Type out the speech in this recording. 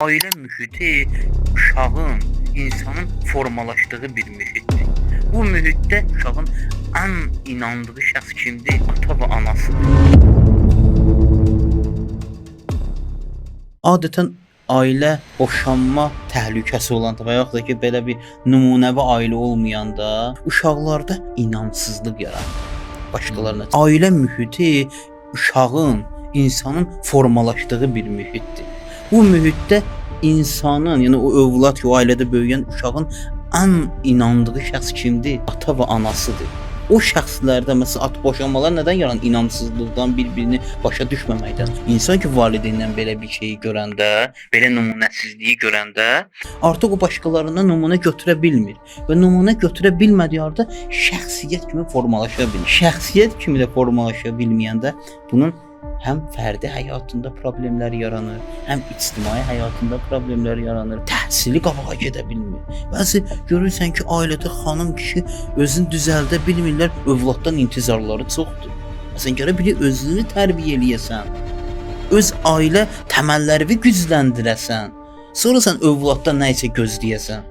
Aile mühiti uşağın, insanın formalaşdığı bir mühitdir. Bu mühitdə uşağın ən inandığı şəxs kimdir? Ata və anasıdır. Adətən ailə boşanma təhlükəsi olanda və yaxud da ki, belə bir nümunəvi ailə olmayanda uşaqlarda inamsızlıq yaranır. Başqalarına. Ailə mühiti uşağın, insanın formalaşdığı bir mühitdir. Bu mühitdə insanın, yəni o övlad ki, o ailədə böyüyən uşağın ən inandığı şəxs kimdir? Ata və anasıdır. O şəxslərdə məsələn boşanmalar nədən yaranır? İnamsızlıqdan, bir-birini başa düşməməkdən. İnsan ki, valideyndən belə bir şeyi görəndə, belə nümunəsizliyi görəndə, artıq o başqalarından nümunə götürə bilmir və nümunə götürə bilmədiyi halda şəxsiyyət kimi formalaşa bilir. Şəxsiyyət kimi də formalaşa bilməyəndə bunun həm fərdi həyatında problemlər yaranır, həm ictimai həyatında problemlər yaranır. Təhsili qabağa gedə bilmir. Bəzi görürsən ki, ailədə xanım, kişi özünü düzəldə bilmirlər, övladdan intizarları çoxdur. Məsələn, gərək biri özünü tərbiyə eləyəsən, öz ailə təməllərini gücləndirəsən, sonra sən övladdan nə isə gözləyəsən.